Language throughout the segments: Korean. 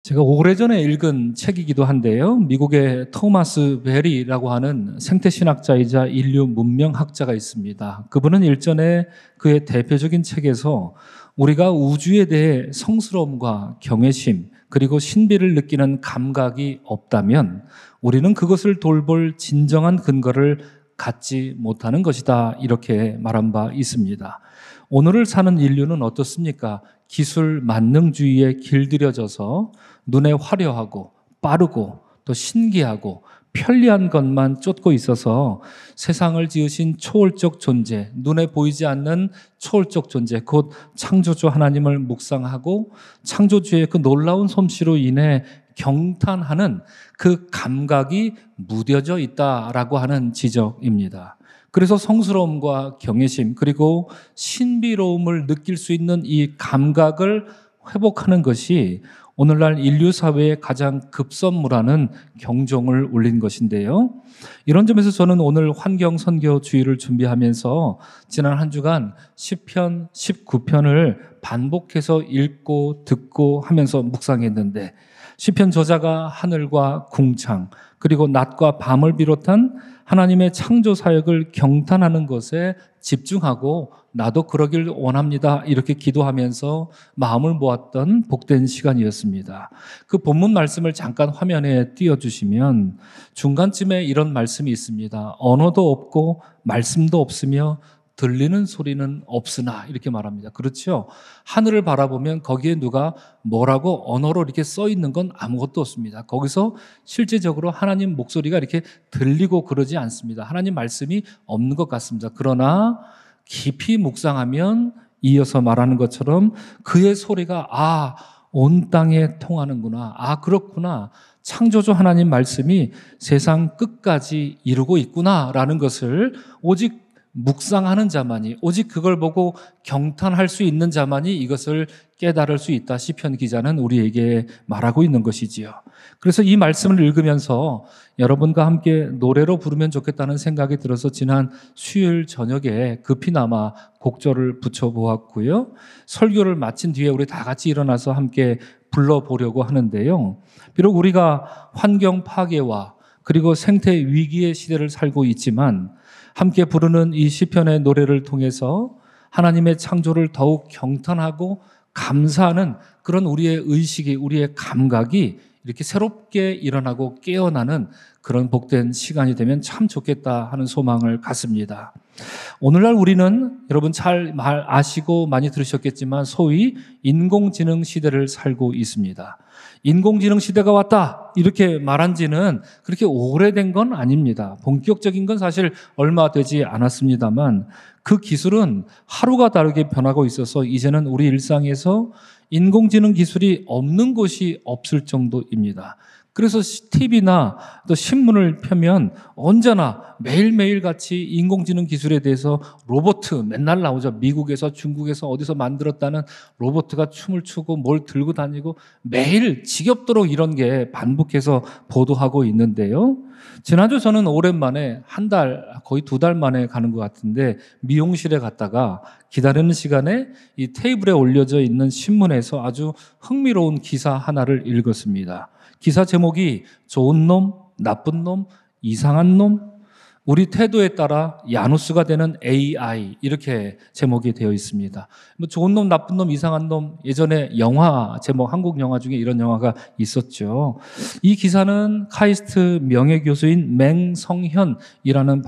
제가 오래전에 읽은 책이기도 한데요. 미국의 토마스 베리라고 하는 생태신학자이자 인류 문명학자가 있습니다. 그분은 일전에 그의 대표적인 책에서 우리가 우주에 대해 성스러움과 경외심 그리고 신비를 느끼는 감각이 없다면 우리는 그것을 돌볼 진정한 근거를 갖지 못하는 것이다. 이렇게 말한 바 있습니다. 오늘을 사는 인류는 어떻습니까? 기술 만능주의에 길들여져서 눈에 화려하고 빠르고 또 신기하고 편리한 것만 쫓고 있어서 세상을 지으신 초월적 존재, 눈에 보이지 않는 초월적 존재, 곧 창조주 하나님을 묵상하고 창조주의 그 놀라운 솜씨로 인해 경탄하는 그 감각이 무뎌져 있다라고 하는 지적입니다. 그래서 성스러움과 경외심 그리고 신비로움을 느낄 수 있는 이 감각을 회복하는 것이 오늘날 인류 사회의 가장 급선무라는 경종을 울린 것인데요. 이런 점에서 저는 오늘 환경 선교 주일을 준비하면서 지난 한 주간 시편 19편을 반복해서 읽고 듣고 하면서 묵상했는데 시편 저자가 하늘과 궁창 그리고 낮과 밤을 비롯한 하나님의 창조 사역을 경탄하는 것에 집중하고 나도 그러길 원합니다. 이렇게 기도하면서 마음을 모았던 복된 시간이었습니다. 그 본문 말씀을 잠깐 화면에 띄워주시면 중간쯤에 이런 말씀이 있습니다. 언어도 없고 말씀도 없으며 들리는 소리는 없으나 이렇게 말합니다. 그렇죠? 하늘을 바라보면 거기에 누가 뭐라고 언어로 이렇게 써 있는 건 아무것도 없습니다. 거기서 실제적으로 하나님 목소리가 이렇게 들리고 그러지 않습니다. 하나님 말씀이 없는 것 같습니다. 그러나 깊이 묵상하면 이어서 말하는 것처럼 그의 소리가 온 땅에 통하는구나. 그렇구나. 창조주 하나님 말씀이 세상 끝까지 이루고 있구나라는 것을 오직 묵상하는 자만이 오직 그걸 보고 경탄할 수 있는 자만이 이것을 깨달을 수 있다. 시편 기자는 우리에게 말하고 있는 것이지요. 그래서 이 말씀을 읽으면서 여러분과 함께 노래로 부르면 좋겠다는 생각이 들어서 지난 수요일 저녁에 급히나마 곡절을 붙여보았고요. 설교를 마친 뒤에 우리 다 같이 일어나서 함께 불러보려고 하는데요. 비록 우리가 환경 파괴와 그리고 생태 위기의 시대를 살고 있지만 함께 부르는 이 시편의 노래를 통해서 하나님의 창조를 더욱 경탄하고 감사하는 그런 우리의 의식이, 우리의 감각이 이렇게 새롭게 일어나고 깨어나는 그런 복된 시간이 되면 참 좋겠다 하는 소망을 갖습니다. 오늘날 우리는 여러분 잘 아시고 많이 들으셨겠지만 소위 인공지능 시대를 살고 있습니다. 인공지능 시대가 왔다 이렇게 말한 지는 그렇게 오래된 건 아닙니다. 본격적인 건 사실 얼마 되지 않았습니다만 그 기술은 하루가 다르게 변하고 있어서 이제는 우리 일상에서 인공지능 기술이 없는 곳이 없을 정도입니다. 그래서 TV나 또 신문을 펴면 언제나 매일매일 같이 인공지능 기술에 대해서 로봇 맨날 나오죠. 미국에서 중국에서 어디서 만들었다는 로봇가 춤을 추고 뭘 들고 다니고 매일 지겹도록 이런 게 반복해서 보도하고 있는데요. 지난주 저는 오랜만에 거의 2달 만에 가는 것 같은데 미용실에 갔다가 기다리는 시간에 이 테이블에 올려져 있는 신문에서 아주 흥미로운 기사 하나를 읽었습니다. 기사 제목이 좋은 놈, 나쁜 놈, 이상한 놈, 우리 태도에 따라 야누스가 되는 AI 이렇게 제목이 되어 있습니다. 좋은 놈, 나쁜 놈, 이상한 놈 예전에 영화 제목 한국 영화 중에 이런 영화가 있었죠. 이 기사는 카이스트 명예교수인 맹성현이라는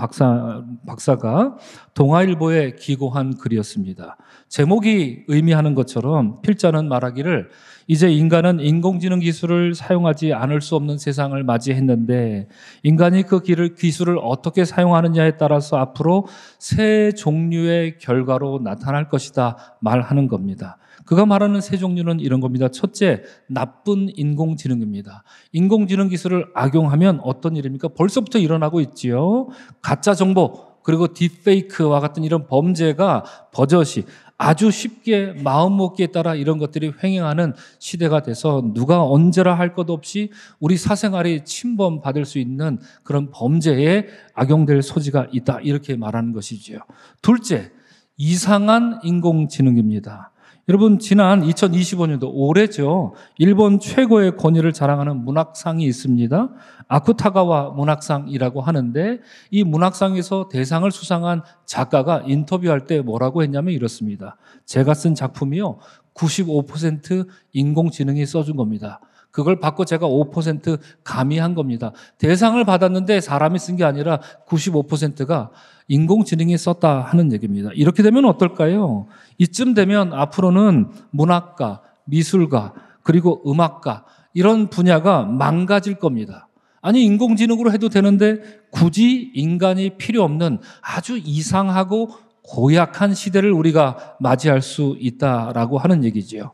박사가 동아일보에 기고한 글이었습니다. 제목이 의미하는 것처럼 필자는 말하기를 이제 인간은 인공지능 기술을 사용하지 않을 수 없는 세상을 맞이했는데 인간이 그 기술을 어떻게 사용하느냐에 따라서 앞으로 세 종류의 결과로 나타날 것이다 말하는 겁니다. 그가 말하는 세 종류는 이런 겁니다. 첫째, 나쁜 인공지능입니다. 인공지능 기술을 악용하면 어떤 일입니까? 벌써부터 일어나고 있지요. 가짜 정보 그리고 딥페이크와 같은 이런 범죄가 버젓이 아주 쉽게 마음먹기에 따라 이런 것들이 횡행하는 시대가 돼서 누가 언제라 할 것 없이 우리 사생활이 침범받을 수 있는 그런 범죄에 악용될 소지가 있다 이렇게 말하는 것이죠. 둘째, 이상한 인공지능입니다. 여러분, 지난 2025년도 올해죠. 일본 최고의 권위를 자랑하는 문학상이 있습니다. 아쿠타가와 문학상이라고 하는데, 이 문학상에서 대상을 수상한 작가가 인터뷰할 때 뭐라고 했냐면 이렇습니다. 제가 쓴 작품이요, 95% 인공지능이 써준 겁니다. 그걸 받고 제가 5% 가미한 겁니다. 대상을 받았는데 사람이 쓴 게 아니라 95%가 인공지능이 썼다 하는 얘기입니다. 이렇게 되면 어떨까요? 이쯤 되면 앞으로는 문학가, 미술가, 그리고 음악가 이런 분야가 망가질 겁니다. 아니, 인공지능으로 해도 되는데 굳이 인간이 필요 없는 아주 이상하고 고약한 시대를 우리가 맞이할 수 있다라고 하는 얘기지요.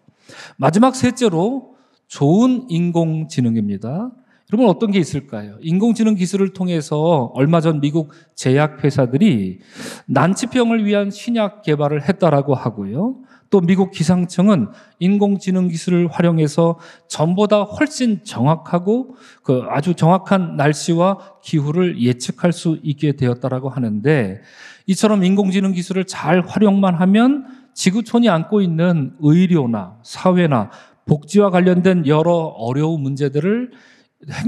마지막 셋째로 좋은 인공지능입니다. 여러분, 어떤 게 있을까요? 인공지능 기술을 통해서 얼마 전 미국 제약회사들이 난치병을 위한 신약 개발을 했다라고 하고요. 또 미국 기상청은 인공지능 기술을 활용해서 전보다 훨씬 정확하고 아주 정확한 날씨와 기후를 예측할 수 있게 되었다라고 하는데, 이처럼 인공지능 기술을 잘 활용만 하면 지구촌이 안고 있는 의료나 사회나 복지와 관련된 여러 어려운 문제들을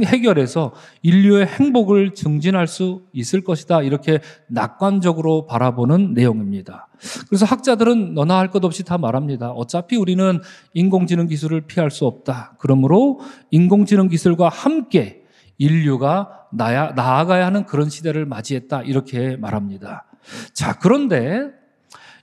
해결해서 인류의 행복을 증진할 수 있을 것이다. 이렇게 낙관적으로 바라보는 내용입니다. 그래서 학자들은 너나 할 것 없이 다 말합니다. 어차피 우리는 인공지능 기술을 피할 수 없다. 그러므로 인공지능 기술과 함께 인류가 나아가야 하는 그런 시대를 맞이했다. 이렇게 말합니다. 자, 그런데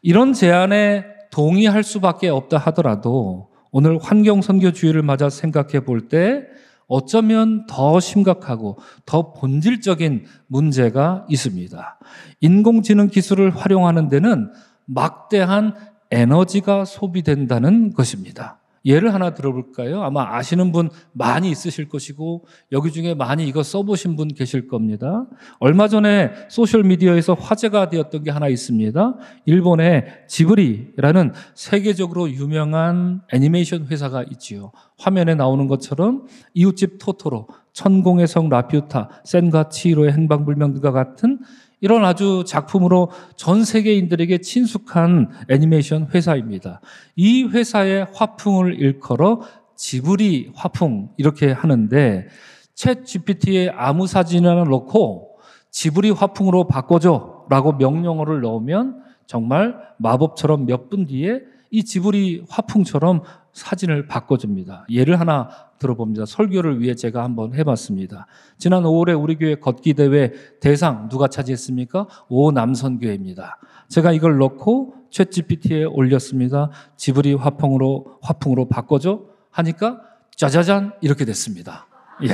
이런 제안에 동의할 수밖에 없다 하더라도 오늘 환경선교주의를 맞아 생각해 볼 때 어쩌면 더 심각하고 더 본질적인 문제가 있습니다. 인공지능 기술을 활용하는 데는 막대한 에너지가 소비된다는 것입니다. 예를 하나 들어볼까요? 아마 아시는 분 많이 있으실 것이고 여기 중에 많이 이거 써보신 분 계실 겁니다. 얼마 전에 소셜미디어에서 화제가 되었던 게 하나 있습니다. 일본의 지브리라는 세계적으로 유명한 애니메이션 회사가 있지요. 화면에 나오는 것처럼 이웃집 토토로, 천공의 성 라퓨타, 센과 치히로의 행방불명 등과 같은 이런 아주 작품으로 전 세계인들에게 친숙한 애니메이션 회사입니다. 이 회사의 화풍을 일컬어 지브리 화풍 이렇게 하는데, 챗 GPT에 아무 사진을 넣고 지브리 화풍으로 바꿔줘 라고 명령어를 넣으면 정말 마법처럼 몇 분 뒤에 이 지브리 화풍처럼 사진을 바꿔줍니다. 예를 하나 들어봅니다. 설교를 위해 제가 한번 해봤습니다. 지난 5월에 우리 교회 걷기대회 대상 누가 차지했습니까? 오남선교회입니다. 제가 이걸 넣고 챗 GPT에 올렸습니다. 지브리 화풍으로 바꿔줘 하니까 짜자잔 이렇게 됐습니다. 예,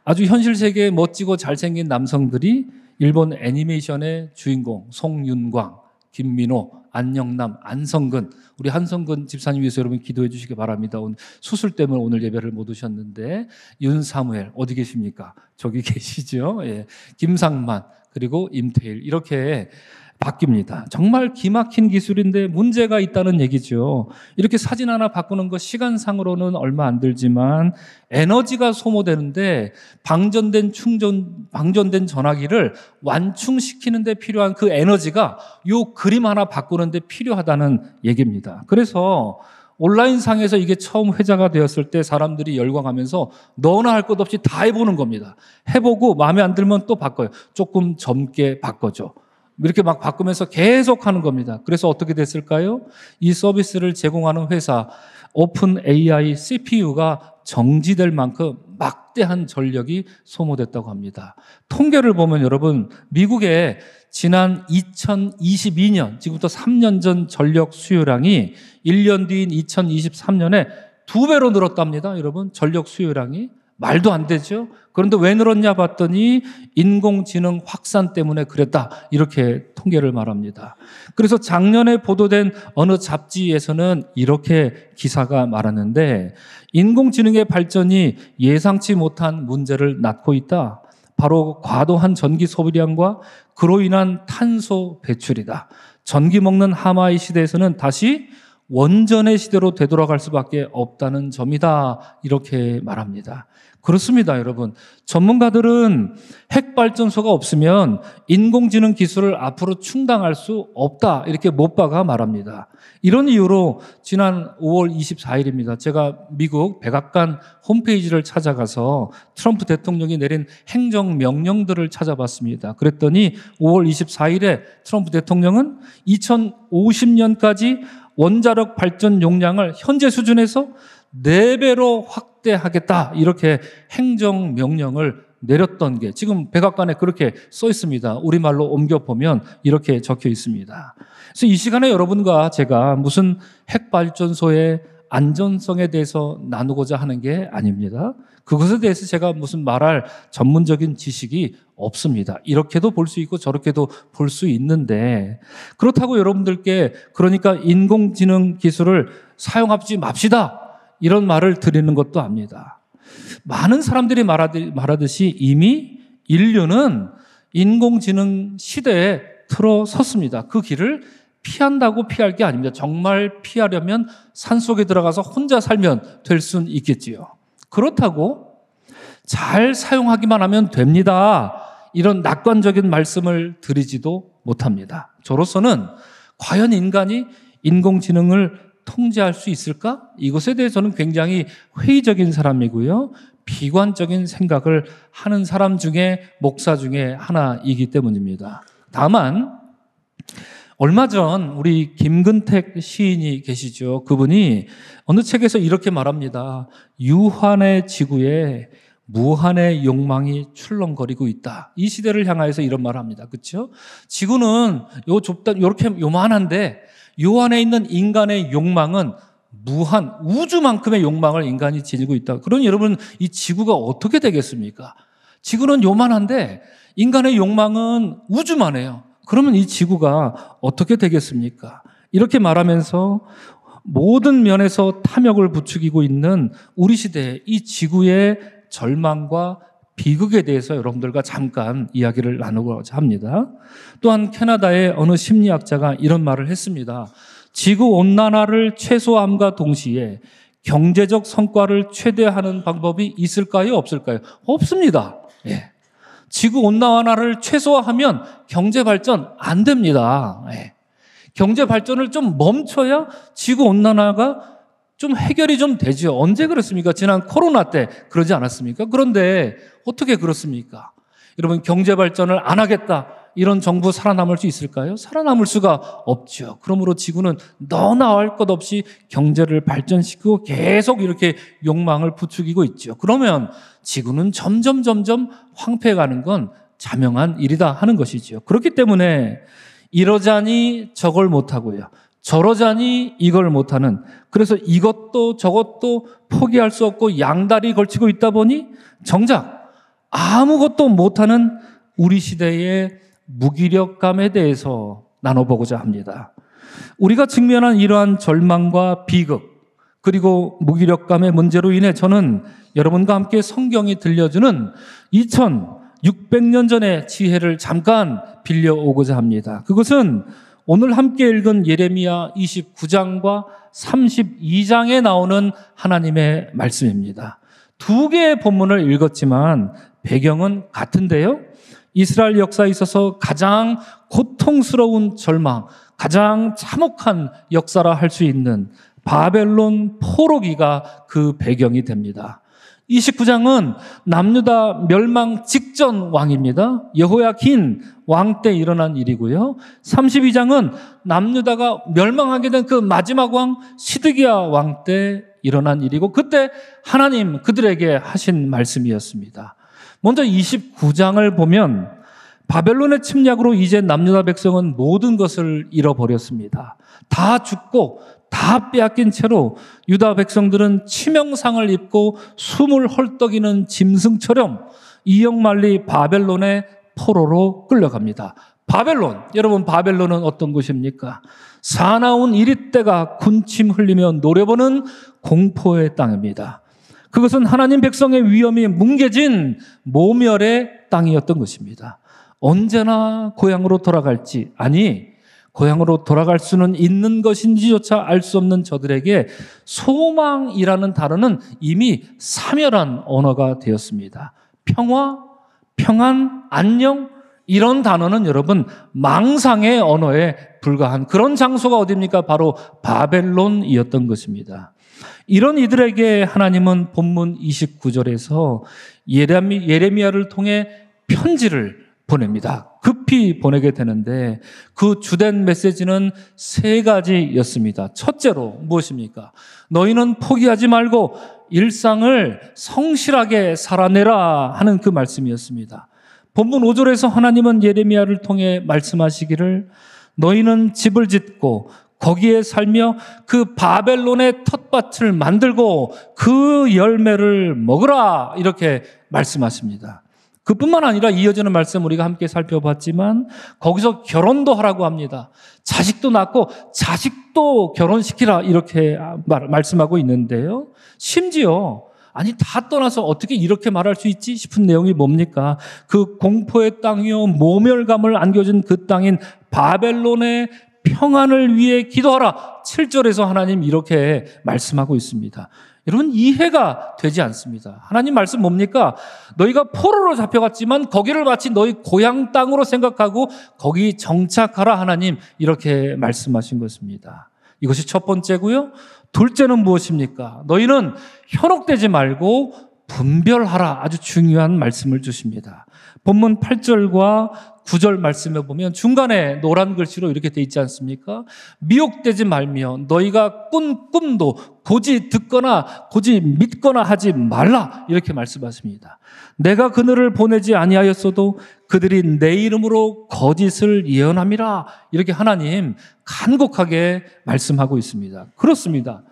아주 현실 세계에 멋지고 잘생긴 남성들이 일본 애니메이션의 주인공 송윤광, 김민호, 안영남, 안성근, 우리 한성근 집사님 위해서 여러분 기도해 주시기 바랍니다. 오늘 수술 때문에 오늘 예배를 못 오셨는데, 윤사무엘 어디 계십니까? 저기 계시죠? 예. 김상만, 그리고 임태일 이렇게 바뀝니다. 정말 기막힌 기술인데 문제가 있다는 얘기죠. 이렇게 사진 하나 바꾸는 거 시간상으로는 얼마 안 들지만 에너지가 소모되는데 방전된 전화기를 완충시키는 데 필요한 그 에너지가 요 그림 하나 바꾸는 데 필요하다는 얘기입니다. 그래서 온라인상에서 이게 처음 회자가 되었을 때 사람들이 열광하면서 너나 할 것 없이 다 해보는 겁니다. 해보고 마음에 안 들면 또 바꿔요. 조금 젊게 바꿔줘. 이렇게 막 바꾸면서 계속 하는 겁니다. 그래서 어떻게 됐을까요? 이 서비스를 제공하는 회사 오픈 AI CPU가 정지될 만큼 막대한 전력이 소모됐다고 합니다. 통계를 보면 여러분, 미국의 지난 2022년, 지금부터 3년 전 전력 수요량이 1년 뒤인 2023년에 2배로 늘었답니다. 여러분, 전력 수요량이. 말도 안 되죠. 그런데 왜 늘었냐 봤더니 인공지능 확산 때문에 그랬다, 이렇게 통계를 말합니다. 그래서 작년에 보도된 어느 잡지에서는 이렇게 기사가 말하는데, 인공지능의 발전이 예상치 못한 문제를 낳고 있다. 바로 과도한 전기 소비량과 그로 인한 탄소 배출이다. 전기 먹는 하마의 시대에서는 다시 원전의 시대로 되돌아갈 수밖에 없다는 점이다. 이렇게 말합니다. 그렇습니다, 여러분. 전문가들은 핵발전소가 없으면 인공지능 기술을 앞으로 충당할 수 없다. 이렇게 못 박아 말합니다. 이런 이유로 지난 5월 24일입니다. 제가 미국 백악관 홈페이지를 찾아가서 트럼프 대통령이 내린 행정명령들을 찾아봤습니다. 그랬더니 5월 24일에 트럼프 대통령은 2050년까지 원자력 발전 용량을 현재 수준에서 4배로 확대하겠다. 이렇게 행정명령을 내렸던 게 지금 백악관에 그렇게 써 있습니다. 우리말로 옮겨보면 이렇게 적혀 있습니다. 그래서 이 시간에 여러분과 제가 무슨 핵발전소의 안전성에 대해서 나누고자 하는 게 아닙니다. 그것에 대해서 제가 무슨 말할 전문적인 지식이 없습니다. 이렇게도 볼 수 있고 저렇게도 볼 수 있는데, 그렇다고 여러분들께 그러니까 인공지능 기술을 사용하지 맙시다 이런 말을 드리는 것도 아닙니다. 많은 사람들이 말하듯이 이미 인류는 인공지능 시대에 들어섰습니다. 그 길을 피한다고 피할 게 아닙니다. 정말 피하려면 산속에 들어가서 혼자 살면 될 수는 있겠지요. 그렇다고 잘 사용하기만 하면 됩니다. 이런 낙관적인 말씀을 드리지도 못합니다. 저로서는 과연 인간이 인공지능을 통제할 수 있을까? 이것에 대해 저는 굉장히 회의적인 사람이고요. 비관적인 생각을 하는 사람 중에 목사 중에 하나이기 때문입니다. 다만 얼마 전 우리 김근택 시인이 계시죠. 그분이 어느 책에서 이렇게 말합니다. 유한의 지구에 무한의 욕망이 출렁거리고 있다. 이 시대를 향하여서 이런 말을 합니다. 그렇죠? 지구는 요렇게 요만한데 요 안에 있는 인간의 욕망은 무한, 우주만큼의 욕망을 인간이 지니고 있다. 그러니 여러분, 이 지구가 어떻게 되겠습니까? 지구는 요만한데 인간의 욕망은 우주만해요. 그러면 이 지구가 어떻게 되겠습니까? 이렇게 말하면서 모든 면에서 탐욕을 부추기고 있는 우리 시대의 이 지구의 절망과 비극에 대해서 여러분들과 잠깐 이야기를 나누고자 합니다. 또한 캐나다의 어느 심리학자가 이런 말을 했습니다. 지구온난화를 최소함과 동시에 경제적 성과를 최대화하는 방법이 있을까요? 없을까요? 없습니다. 예. 지구온난화를 최소화하면 경제발전 안 됩니다. 예. 경제발전을 좀 멈춰야 지구온난화가 좀 해결이 좀 되죠. 언제 그렇습니까? 지난 코로나 때 그러지 않았습니까? 그런데 어떻게 그렇습니까? 여러분, 경제 발전을 안 하겠다. 이런 정부 살아남을 수 있을까요? 살아남을 수가 없죠. 그러므로 지구는 너나 할 것 없이 경제를 발전시키고 계속 이렇게 욕망을 부추기고 있죠. 그러면 지구는 점점 황폐해가는 건 자명한 일이다 하는 것이죠. 그렇기 때문에 이러자니 저걸 못하고요. 저러자니 이걸 못하는, 그래서 이것도 저것도 포기할 수 없고 양다리 걸치고 있다 보니 정작 아무것도 못하는 우리 시대의 무기력감에 대해서 나눠보고자 합니다. 우리가 직면한 이러한 절망과 비극 그리고 무기력감의 문제로 인해 저는 여러분과 함께 성경이 들려주는 2600년 전의 지혜를 잠깐 빌려오고자 합니다. 그것은 오늘 함께 읽은 예레미야 29장과 32장에 나오는 하나님의 말씀입니다. 두 개의 본문을 읽었지만 배경은 같은데요. 이스라엘 역사에 있어서 가장 고통스러운 절망, 가장 참혹한 역사라 할 수 있는 바벨론 포로기가 그 배경이 됩니다. 29장은 남유다 멸망 직전 왕입니다. 여호야킨 왕 때 일어난 일이고요. 32장은 남유다가 멸망하게 된 그 마지막 왕 시드기야 왕 때 일어난 일이고, 그때 하나님 그들에게 하신 말씀이었습니다. 먼저 29장을 보면 바벨론의 침략으로 이제 남유다 백성은 모든 것을 잃어버렸습니다. 다 죽고 다 빼앗긴 채로 유다 백성들은 치명상을 입고 숨을 헐떡이는 짐승처럼 이역만리 바벨론의 포로로 끌려갑니다. 바벨론, 여러분 바벨론은 어떤 곳입니까? 사나운 이리떼가 군침 흘리며 노려보는 공포의 땅입니다. 그것은 하나님 백성의 위엄이 뭉개진 모멸의 땅이었던 것입니다. 언제나 고향으로 돌아갈지, 아니 고향으로 돌아갈 수는 있는 것인지조차 알 수 없는 저들에게 소망이라는 단어는 이미 사멸한 언어가 되었습니다. 평화, 평안, 안녕, 이런 단어는 여러분 망상의 언어에 불과한 그런 장소가 어디입니까? 바로 바벨론이었던 것입니다. 이런 이들에게 하나님은 본문 29절에서 예레미야를 통해 편지를 보냅니다. 급히 보내게 되는데 그 주된 메시지는 세 가지였습니다. 첫째로 무엇입니까? 너희는 포기하지 말고 일상을 성실하게 살아내라 하는 그 말씀이었습니다. 본문 5절에서 하나님은 예레미야를 통해 말씀하시기를 너희는 집을 짓고 거기에 살며 그 바벨론의 텃밭을 만들고 그 열매를 먹으라 이렇게 말씀하십니다. 그뿐만 아니라 이어지는 말씀 우리가 함께 살펴봤지만 거기서 결혼도 하라고 합니다. 자식도 낳고 자식도 결혼시키라 이렇게 말씀하고 있는데요. 심지어 아니 다 떠나서 어떻게 이렇게 말할 수 있지 싶은 내용이 뭡니까? 그 공포의 땅이요 모멸감을 안겨준 그 땅인 바벨론의 평안을 위해 기도하라. 7절에서 하나님 이렇게 말씀하고 있습니다. 여러분 이해가 되지 않습니다. 하나님 말씀 뭡니까? 너희가 포로로 잡혀갔지만 거기를 마치 너희 고향 땅으로 생각하고 거기 정착하라 하나님 이렇게 말씀하신 것입니다. 이것이 첫 번째고요. 둘째는 무엇입니까? 너희는 현혹되지 말고 분별하라. 아주 중요한 말씀을 주십니다. 본문 8절과 9절 말씀에 보면 중간에 노란 글씨로 이렇게 돼 있지 않습니까? 미혹되지 말며 너희가 꾼 꿈도 고지 듣거나 고지 믿거나 하지 말라 이렇게 말씀하십니다. 내가 그들을 보내지 아니하였어도 그들이 내 이름으로 거짓을 예언함이라 이렇게 하나님 간곡하게 말씀하고 있습니다. 그렇습니다.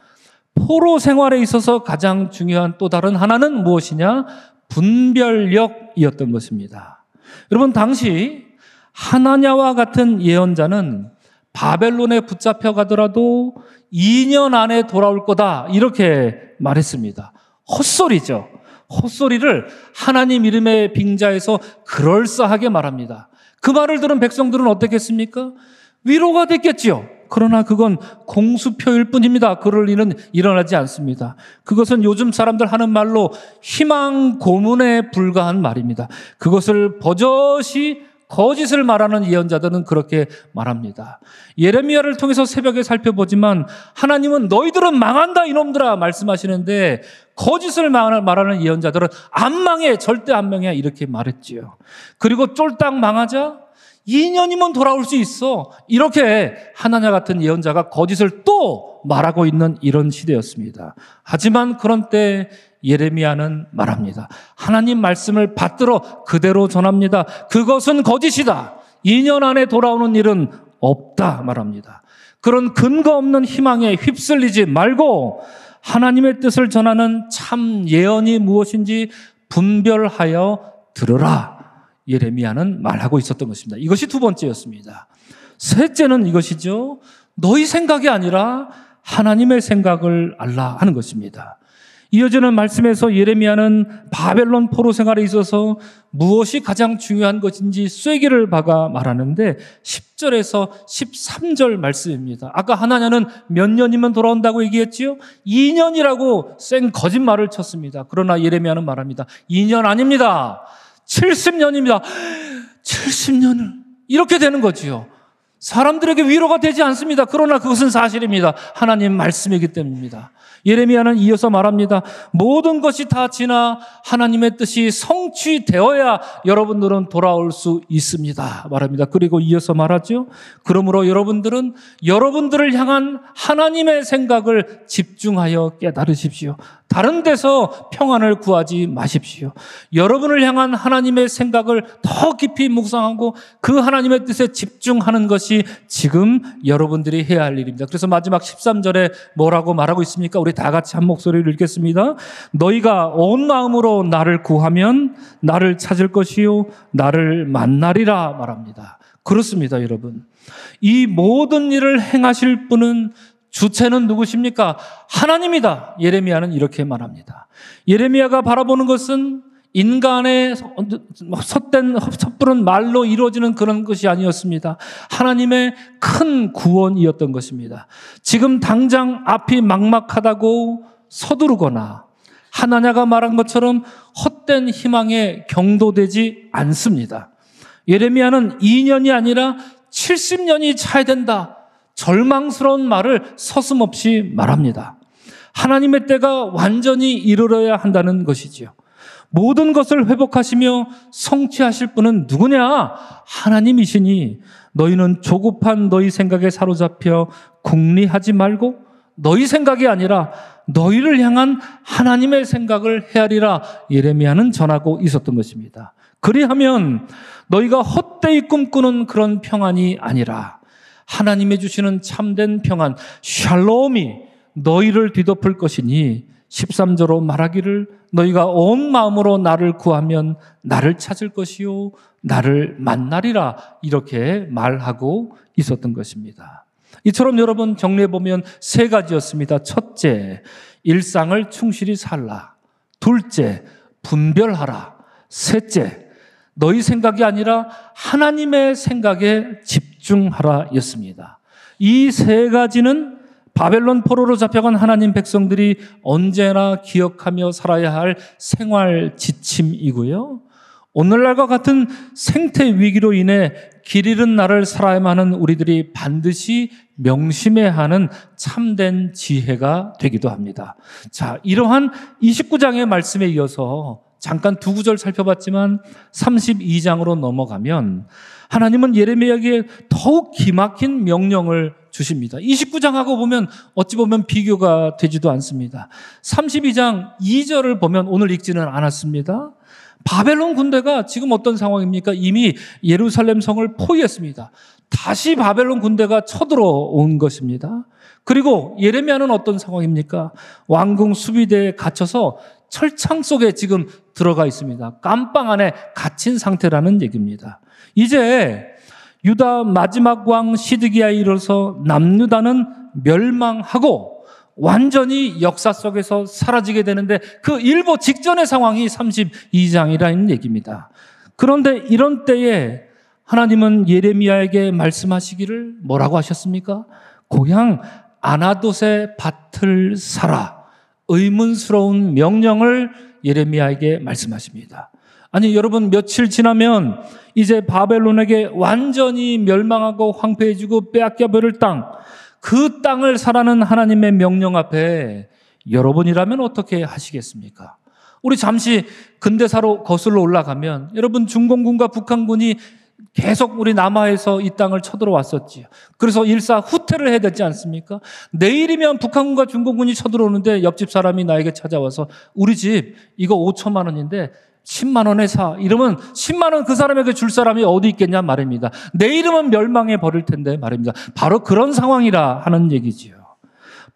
포로 생활에 있어서 가장 중요한 또 다른 하나는 무엇이냐? 분별력이었던 것입니다. 여러분 당시 하나냐와 같은 예언자는 바벨론에 붙잡혀 가더라도 2년 안에 돌아올 거다 이렇게 말했습니다. 헛소리죠. 헛소리를 하나님 이름의 빙자해서 그럴싸하게 말합니다. 그 말을 들은 백성들은 어떻겠습니까? 위로가 됐겠지요. 그러나 그건 공수표일 뿐입니다. 그럴 일은 일어나지 않습니다. 그것은 요즘 사람들 하는 말로 희망 고문에 불과한 말입니다. 그것을 버젓이 거짓을 말하는 예언자들은 그렇게 말합니다. 예레미야를 통해서 새벽에 살펴보지만 하나님은 너희들은 망한다 이놈들아 말씀하시는데 거짓을 말하는 예언자들은 안 망해 절대 안 망해 이렇게 말했지요. 그리고 쫄딱 망하자 2년이면 돌아올 수 있어. 이렇게 하나냐 같은 예언자가 거짓을 또 말하고 있는 이런 시대였습니다. 하지만 그런 때 예레미야는 말합니다. 하나님 말씀을 받들어 그대로 전합니다. 그것은 거짓이다. 2년 안에 돌아오는 일은 없다 말합니다. 그런 근거 없는 희망에 휩쓸리지 말고 하나님의 뜻을 전하는 참 예언이 무엇인지 분별하여 들으라. 예레미야는 말하고 있었던 것입니다. 이것이 두 번째였습니다. 셋째는 이것이죠. 너희 생각이 아니라 하나님의 생각을 알라 하는 것입니다. 이어지는 말씀에서 예레미야는 바벨론 포로 생활에 있어서 무엇이 가장 중요한 것인지 쐐기를 박아 말하는데 10절에서 13절 말씀입니다. 아까 하나냐는 몇 년이면 돌아온다고 얘기했지요? 2년이라고 쌩 거짓말을 쳤습니다. 그러나 예레미야는 말합니다. 2년 아닙니다. 70년입니다. 70년을 이렇게 되는 거지요. 사람들에게 위로가 되지 않습니다. 그러나 그것은 사실입니다. 하나님 말씀이기 때문입니다. 예레미야는 이어서 말합니다. 모든 것이 다 지나 하나님의 뜻이 성취되어야 여러분들은 돌아올 수 있습니다. 말합니다. 그리고 이어서 말하죠. 그러므로 여러분들은 여러분들을 향한 하나님의 생각을 집중하여 깨달으십시오. 다른 데서 평안을 구하지 마십시오. 여러분을 향한 하나님의 생각을 더 깊이 묵상하고 그 하나님의 뜻에 집중하는 것이 지금 여러분들이 해야 할 일입니다. 그래서 마지막 13절에 뭐라고 말하고 있습니까? 우리 다 같이 한 목소리를 읽겠습니다. 너희가 온 마음으로 나를 구하면 나를 찾을 것이요 나를 만나리라 말합니다. 그렇습니다, 여러분. 이 모든 일을 행하실 분은 주체는 누구십니까? 하나님이다. 예레미야는 이렇게 말합니다. 예레미야가 바라보는 것은 인간의 섣부른 말로 이루어지는 그런 것이 아니었습니다. 하나님의 큰 구원이었던 것입니다. 지금 당장 앞이 막막하다고 서두르거나 하나냐가 말한 것처럼 헛된 희망에 경도되지 않습니다. 예레미야는 2년이 아니라 70년이 차야 된다. 절망스러운 말을 서슴없이 말합니다. 하나님의 때가 완전히 이르러야 한다는 것이지요. 모든 것을 회복하시며 성취하실 분은 누구냐? 하나님이시니 너희는 조급한 너희 생각에 사로잡혀 궁리하지 말고 너희 생각이 아니라 너희를 향한 하나님의 생각을 헤아리라. 예레미야는 전하고 있었던 것입니다. 그리하면 너희가 헛되이 꿈꾸는 그런 평안이 아니라 하나님이 주시는 참된 평안, 샬롬이 너희를 뒤덮을 것이니 13절로 말하기를 너희가 온 마음으로 나를 구하면 나를 찾을 것이요 나를 만나리라. 이렇게 말하고 있었던 것입니다. 이처럼 여러분 정리해보면 세 가지였습니다. 첫째, 일상을 충실히 살라. 둘째, 분별하라. 셋째, 너희 생각이 아니라 하나님의 생각에 집중하라 였습니다. 이 세 가지는 바벨론 포로로 잡혀간 하나님 백성들이 언제나 기억하며 살아야 할 생활 지침이고요. 오늘날과 같은 생태 위기로 인해 길 잃은 날을 살아야만 하는 우리들이 반드시 명심해야 하는 참된 지혜가 되기도 합니다. 자, 이러한 29장의 말씀에 이어서 잠깐 두 구절 살펴봤지만 32장으로 넘어가면 하나님은 예레미야에게 더욱 기막힌 명령을 주십니다. 29장하고 보면 어찌 보면 비교가 되지도 않습니다. 32장 2절을 보면 오늘 읽지는 않았습니다. 바벨론 군대가 지금 어떤 상황입니까? 이미 예루살렘 성을 포위했습니다. 다시 바벨론 군대가 쳐들어온 것입니다. 그리고 예레미야는 어떤 상황입니까? 왕궁 수비대에 갇혀서 철창 속에 지금 들어가 있습니다. 깜빵 안에 갇힌 상태라는 얘기입니다. 이제 유다 마지막 왕 시드기야에 이르러서 남유다는 멸망하고 완전히 역사 속에서 사라지게 되는데 그 일보 직전의 상황이 32장이라는 얘기입니다. 그런데 이런 때에 하나님은 예레미야에게 말씀하시기를 뭐라고 하셨습니까? 고향 아나돗의 밭을 사라. 의문스러운 명령을 예레미야에게 말씀하십니다. 아니 여러분, 며칠 지나면 이제 바벨론에게 완전히 멸망하고 황폐해지고 빼앗겨 버릴 땅, 그 땅을 사라는 하나님의 명령 앞에 여러분이라면 어떻게 하시겠습니까? 우리 잠시 근대사로 거슬러 올라가면 여러분, 중공군과 북한군이 계속 우리 남하에서 이 땅을 쳐들어왔었지요. 그래서 일사후퇴를 해야 되지 않습니까? 내일이면 북한군과 중공군이 쳐들어오는데 옆집 사람이 나에게 찾아와서 우리 집 이거 5천만 원인데 10만 원에 사. 이러면 10만 원 그 사람에게 줄 사람이 어디 있겠냐 말입니다. 내일이면 멸망해 버릴 텐데 말입니다. 바로 그런 상황이라 하는 얘기지요.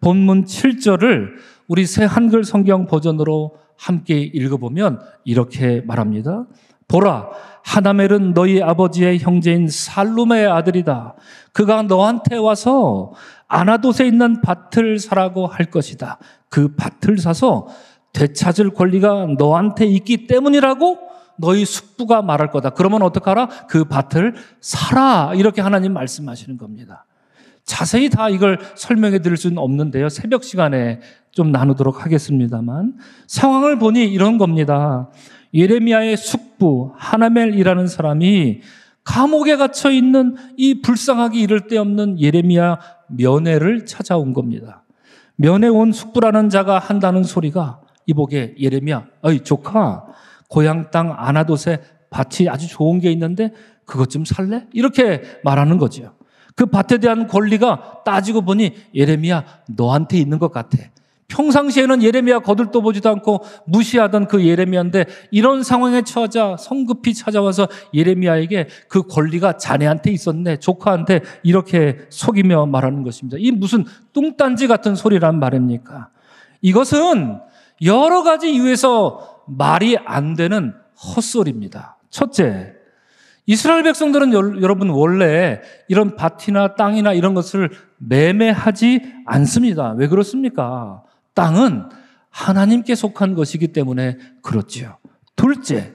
본문 7절을 우리 새 한글 성경 버전으로 함께 읽어보면 이렇게 말합니다. 보라, 하나멜은 너희 아버지의 형제인 살룸의 아들이다. 그가 너한테 와서 아나돗에 있는 밭을 사라고 할 것이다. 그 밭을 사서 되찾을 권리가 너한테 있기 때문이라고 너희 숙부가 말할 거다. 그러면 어떡하라? 그 밭을 사라. 이렇게 하나님 말씀하시는 겁니다. 자세히 다 이걸 설명해 드릴 수는 없는데요. 새벽 시간에 좀 나누도록 하겠습니다만 상황을 보니 이런 겁니다. 예레미야의 숙부 하나멜이라는 사람이 감옥에 갇혀 있는 이 불쌍하기 이를 데 없는 예레미야 면회를 찾아온 겁니다. 면회 온 숙부라는 자가 한다는 소리가 이보게 예레미야, 어이 조카, 고향 땅 아나돗에 밭이 아주 좋은 게 있는데 그것 좀 살래? 이렇게 말하는 거죠. 그 밭에 대한 권리가 따지고 보니 예레미야 너한테 있는 것 같아. 평상시에는 예레미야 거들떠보지도 않고 무시하던 그 예레미야인데 이런 상황에 처하자 성급히 찾아와서 예레미야에게 그 권리가 자네한테 있었네, 조카한테, 이렇게 속이며 말하는 것입니다. 이 무슨 뚱딴지 같은 소리란 말입니까? 이것은 여러 가지 이유에서 말이 안 되는 헛소리입니다. 첫째, 이스라엘 백성들은 여러분 원래 이런 밭이나 땅이나 이런 것을 매매하지 않습니다. 왜 그렇습니까? 땅은 하나님께 속한 것이기 때문에 그렇지요. 둘째,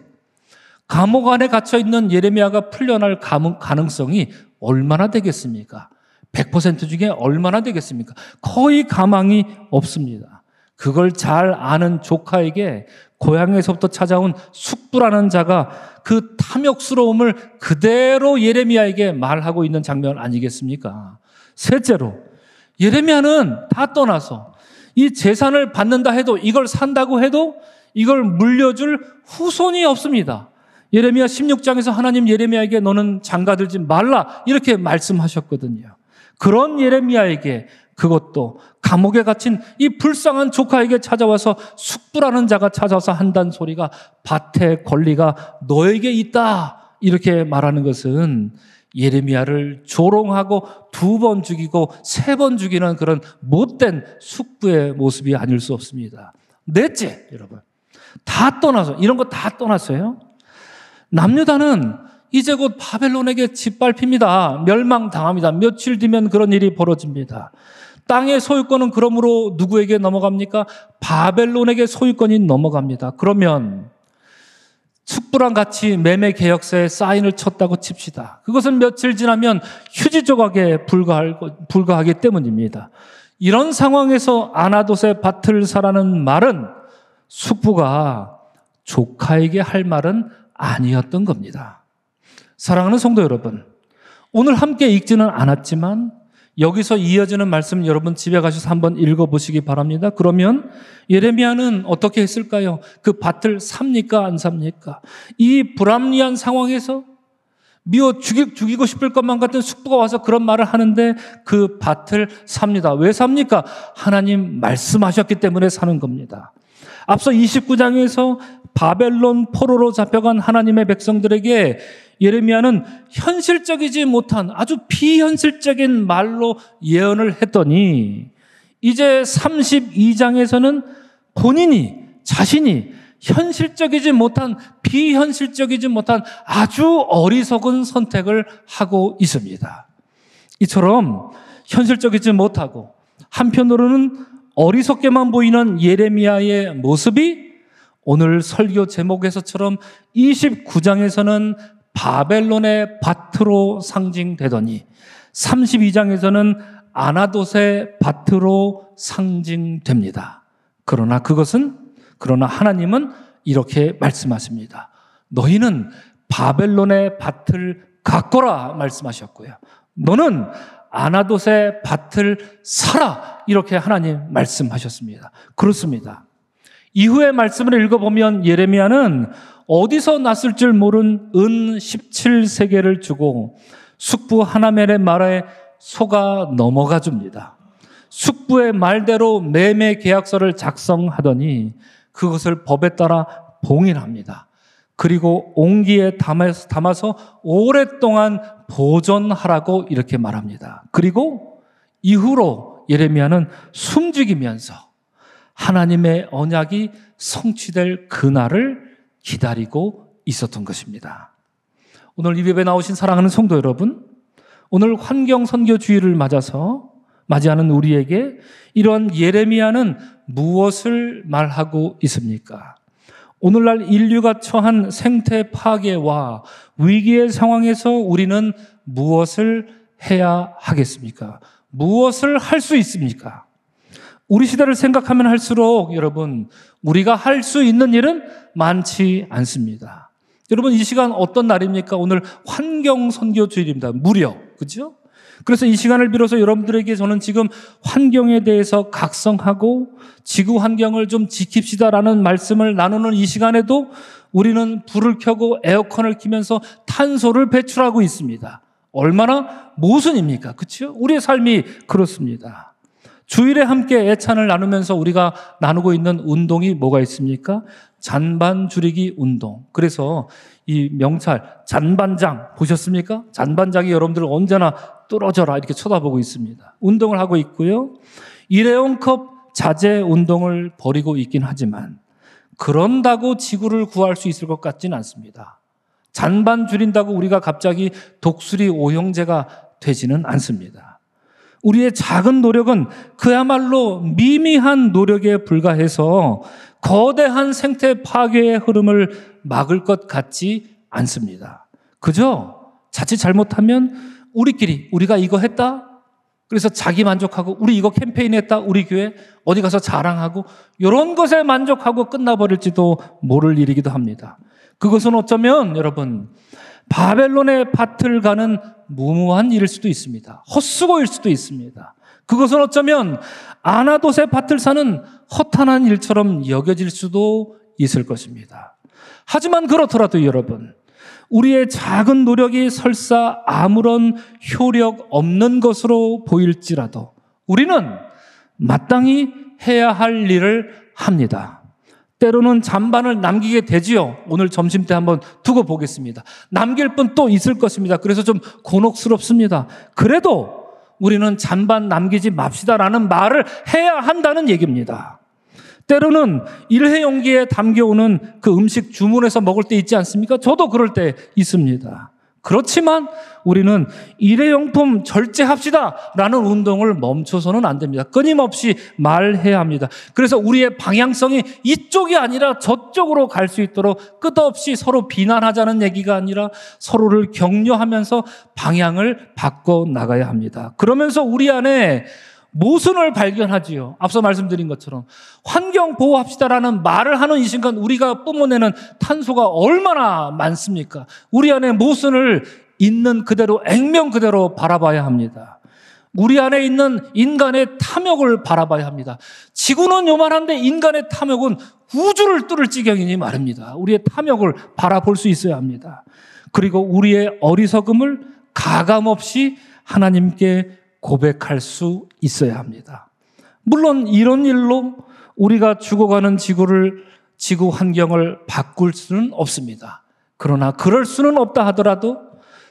감옥 안에 갇혀 있는 예레미야가 풀려날 가능성이 얼마나 되겠습니까? 100% 중에 얼마나 되겠습니까? 거의 가망이 없습니다. 그걸 잘 아는 조카에게 고향에서부터 찾아온 숙부라는 자가 그 탐욕스러움을 그대로 예레미야에게 말하고 있는 장면 아니겠습니까? 셋째로, 예레미야는 다 떠나서 이 재산을 받는다 해도, 이걸 산다고 해도 이걸 물려줄 후손이 없습니다. 예레미야 16장에서 하나님 예레미야에게 너는 장가들지 말라 이렇게 말씀하셨거든요. 그런 예레미야에게, 그것도 감옥에 갇힌 이 불쌍한 조카에게 찾아와서 숙부라는 자가 찾아와서 한다는 소리가 밭의 권리가 너에게 있다 이렇게 말하는 것은 예레미야를 조롱하고 2번 죽이고 3번 죽이는 그런 못된 숙부의 모습이 아닐 수 없습니다. 넷째, 여러분, 다 떠나서, 이런 거 다 떠났어요. 남유다는 이제 곧 바벨론에게 짓밟힙니다. 멸망당합니다. 며칠 뒤면 그런 일이 벌어집니다. 땅의 소유권은 그러므로 누구에게 넘어갑니까? 바벨론에게 소유권이 넘어갑니다. 그러면 숙부랑 같이 매매 계약서에 사인을 쳤다고 칩시다. 그것은 며칠 지나면 휴지 조각에 불과하기 때문입니다. 이런 상황에서 아나돗의 밭을 사라는 말은 숙부가 조카에게 할 말은 아니었던 겁니다. 사랑하는 성도 여러분, 오늘 함께 읽지는 않았지만 여기서 이어지는 말씀 여러분 집에 가셔서 한번 읽어보시기 바랍니다. 그러면 예레미야는 어떻게 했을까요? 그 밭을 삽니까? 안 삽니까? 이 불합리한 상황에서 미워 죽이고 싶을 것만 같은 숙부가 와서 그런 말을 하는데 그 밭을 삽니다. 왜 삽니까? 하나님 말씀하셨기 때문에 사는 겁니다. 앞서 29장에서 바벨론 포로로 잡혀간 하나님의 백성들에게 예레미야는 현실적이지 못한 아주 비현실적인 말로 예언을 했더니 이제 32장에서는 자신이 현실적이지 못한, 비현실적이지 못한 아주 어리석은 선택을 하고 있습니다. 이처럼 현실적이지 못하고 한편으로는 어리석게만 보이는 예레미야의 모습이 오늘 설교 제목에서처럼 29장에서는 바벨론의 밭으로 상징되더니 32장에서는 아나돗의 밭으로 상징됩니다. 그러나 하나님은 이렇게 말씀하십니다. 너희는 바벨론의 밭을 가꿔라 말씀하셨고요. 너는 아나돗의 밭을 사라 이렇게 하나님 말씀하셨습니다. 그렇습니다. 이후의 말씀을 읽어보면 예레미야는 어디서 났을 줄 모른 은 17세계를 주고 숙부 하나멜의 말에 속아 넘어가 줍니다. 숙부의 말대로 매매 계약서를 작성하더니 그것을 법에 따라 봉인합니다. 그리고 옹기에 담아서 오랫동안 보존하라고 이렇게 말합니다. 그리고 이후로 예레미야는 숨죽이면서 하나님의 언약이 성취될 그날을 기다리고 있었던 것입니다. 오늘 이 예배에 나오신 사랑하는 성도 여러분, 오늘 환경선교주의를 맞이하는 우리에게 이런 예레미야는 무엇을 말하고 있습니까? 오늘날 인류가 처한 생태 파괴와 위기의 상황에서 우리는 무엇을 해야 하겠습니까? 무엇을 할 수 있습니까? 우리 시대를 생각하면 할수록 여러분, 우리가 할 수 있는 일은 많지 않습니다. 여러분, 이 시간 어떤 날입니까? 오늘 환경선교주일입니다. 무려, 그죠? 그래서 이 시간을 빌어서 여러분들에게 저는 지금 환경에 대해서 각성하고 지구 환경을 좀 지킵시다라는 말씀을 나누는 이 시간에도 우리는 불을 켜고 에어컨을 키면서 탄소를 배출하고 있습니다. 얼마나 모순입니까? 그렇죠? 우리의 삶이 그렇습니다. 주일에 함께 애찬을 나누면서 우리가 나누고 있는 운동이 뭐가 있습니까? 잔반 줄이기 운동. 그래서 이 명찰 잔반장 보셨습니까? 잔반장이 여러분들 언제나 뚫어져라 이렇게 쳐다보고 있습니다. 운동을 하고 있고요. 일회용컵 자제 운동을 벌이고 있긴 하지만 그런다고 지구를 구할 수 있을 것 같지는 않습니다. 잔반 줄인다고 우리가 갑자기 독수리 오형제가 되지는 않습니다. 우리의 작은 노력은 그야말로 미미한 노력에 불과해서 거대한 생태 파괴의 흐름을 막을 것 같지 않습니다. 그저 자칫 잘못하면 우리가 이거 했다? 그래서 자기 만족하고 우리 이거 캠페인 했다? 우리 교회 어디 가서 자랑하고 이런 것에 만족하고 끝나버릴지도 모를 일이기도 합니다. 그것은 어쩌면 여러분 바벨론의 밭을 가는 무모한 일일 수도 있습니다. 헛수고일 수도 있습니다. 그것은 어쩌면 아나돗의 밭을 사는 허탄한 일처럼 여겨질 수도 있을 것입니다. 하지만 그렇더라도 여러분, 우리의 작은 노력이 설사 아무런 효력 없는 것으로 보일지라도 우리는 마땅히 해야 할 일을 합니다. 때로는 잔반을 남기게 되지요. 오늘 점심 때 한번 두고 보겠습니다. 남길 분 또 있을 것입니다. 그래서 좀 곤혹스럽습니다. 그래도 우리는 잔반 남기지 맙시다라는 말을 해야 한다는 얘기입니다. 때로는 일회용기에 담겨오는 그 음식 주문해서 먹을 때 있지 않습니까? 저도 그럴 때 있습니다. 그렇지만 우리는 일회용품 절제합시다라는 운동을 멈춰서는 안 됩니다. 끊임없이 말해야 합니다. 그래서 우리의 방향성이 이쪽이 아니라 저쪽으로 갈 수 있도록 끝없이 서로 비난하자는 얘기가 아니라 서로를 격려하면서 방향을 바꿔 나가야 합니다. 그러면서 우리 안에 모순을 발견하지요. 앞서 말씀드린 것처럼 환경 보호합시다라는 말을 하는 이 순간 우리가 뿜어내는 탄소가 얼마나 많습니까? 우리 안에 모순을 있는 그대로 액면 그대로 바라봐야 합니다. 우리 안에 있는 인간의 탐욕을 바라봐야 합니다. 지구는 요만한데 인간의 탐욕은 우주를 뚫을 지경이니 말입니다. 우리의 탐욕을 바라볼 수 있어야 합니다. 그리고 우리의 어리석음을 가감없이 하나님께 고백할 수 있어야 합니다. 물론 이런 일로 우리가 죽어가는 지구 환경을 바꿀 수는 없습니다. 그러나 그럴 수는 없다 하더라도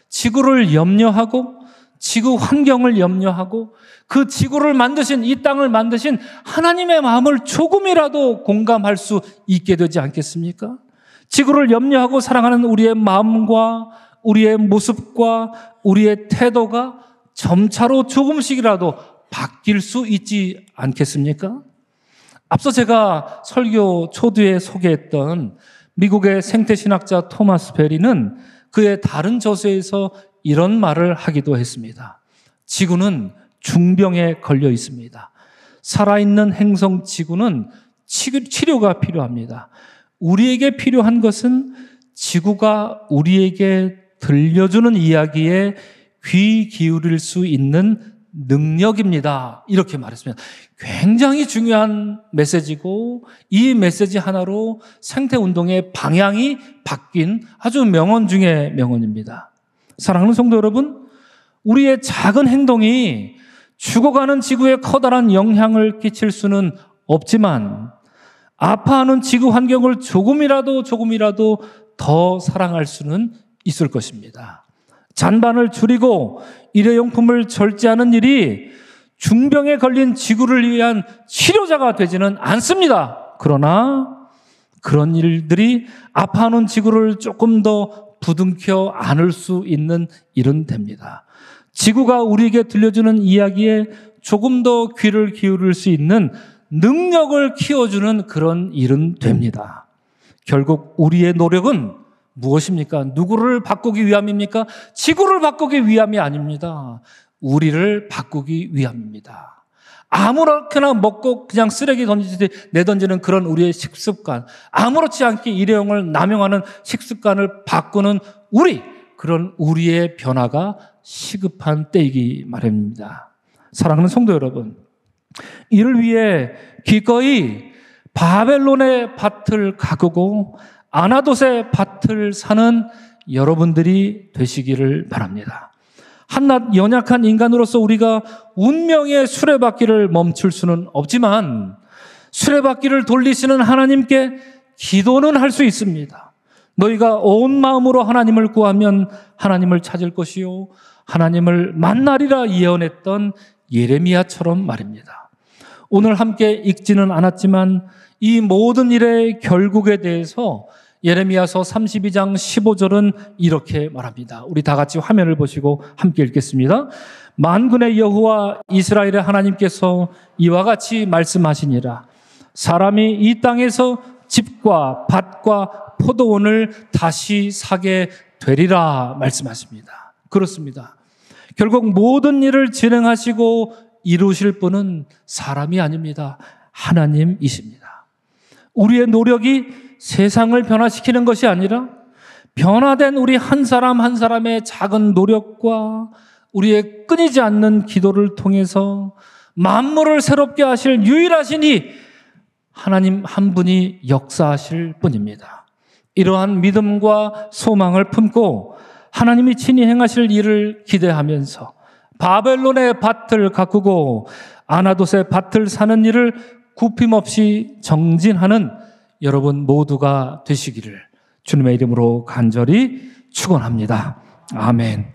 지구를 염려하고 지구 환경을 염려하고 그 지구를 만드신 이 땅을 만드신 하나님의 마음을 조금이라도 공감할 수 있게 되지 않겠습니까? 지구를 염려하고 사랑하는 우리의 마음과 우리의 모습과 우리의 태도가 점차로 조금씩이라도 바뀔 수 있지 않겠습니까? 앞서 제가 설교 초두에 소개했던 미국의 생태신학자 토마스 베리는 그의 다른 저서에서 이런 말을 하기도 했습니다. 지구는 중병에 걸려 있습니다. 살아있는 행성 지구는 치료가 필요합니다. 우리에게 필요한 것은 지구가 우리에게 들려주는 이야기에 귀 기울일 수 있는 능력입니다. 이렇게 말했습니다. 굉장히 중요한 메시지고 이 메시지 하나로 생태운동의 방향이 바뀐 아주 명언 중에 명언입니다. 사랑하는 성도 여러분, 우리의 작은 행동이 죽어가는 지구에 커다란 영향을 끼칠 수는 없지만 아파하는 지구 환경을 조금이라도 더 사랑할 수는 있을 것입니다. 잔반을 줄이고 일회용품을 절제하는 일이 중병에 걸린 지구를 위한 치료자가 되지는 않습니다. 그러나 그런 일들이 아파하는 지구를 조금 더 부둥켜 안을 수 있는 일은 됩니다. 지구가 우리에게 들려주는 이야기에 조금 더 귀를 기울일 수 있는 능력을 키워주는 그런 일은 됩니다. 결국 우리의 노력은 무엇입니까? 누구를 바꾸기 위함입니까? 지구를 바꾸기 위함이 아닙니다. 우리를 바꾸기 위함입니다. 아무렇게나 먹고 그냥 쓰레기 내던지는 그런 우리의 식습관, 아무렇지 않게 일회용을 남용하는 식습관을 바꾸는 그런 우리의 변화가 시급한 때이기 마련입니다. 사랑하는 성도 여러분, 이를 위해 기꺼이 바벨론의 밭을 가꾸고 아나돗의 밭을 사는 여러분들이 되시기를 바랍니다. 한낱 연약한 인간으로서 우리가 운명의 수레바퀴를 멈출 수는 없지만 수레바퀴를 돌리시는 하나님께 기도는 할 수 있습니다. 너희가 온 마음으로 하나님을 구하면 하나님을 찾을 것이요 하나님을 만나리라 예언했던 예레미야처럼 말입니다. 오늘 함께 읽지는 않았지만 이 모든 일의 결국에 대해서 예레미야서 32장 15절은 이렇게 말합니다. 우리 다 같이 화면을 보시고 함께 읽겠습니다. 만군의 여호와 이스라엘의 하나님께서 이와 같이 말씀하시니라. 사람이 이 땅에서 집과 밭과 포도원을 다시 사게 되리라 말씀하십니다. 그렇습니다. 결국 모든 일을 진행하시고 이루실 분은 사람이 아닙니다. 하나님이십니다. 우리의 노력이 세상을 변화시키는 것이 아니라 변화된 우리 한 사람 한 사람의 작은 노력과 우리의 끊이지 않는 기도를 통해서 만물을 새롭게 하실 유일하신 이 하나님 한 분이 역사하실 뿐입니다. 이러한 믿음과 소망을 품고 하나님이 친히 행하실 일을 기대하면서 바벨론의 밭을 가꾸고 아나돗의 밭을 사는 일을 굽힘없이 정진하는 여러분 모두가 되시기를 주님의 이름으로 간절히 축원합니다. 아멘.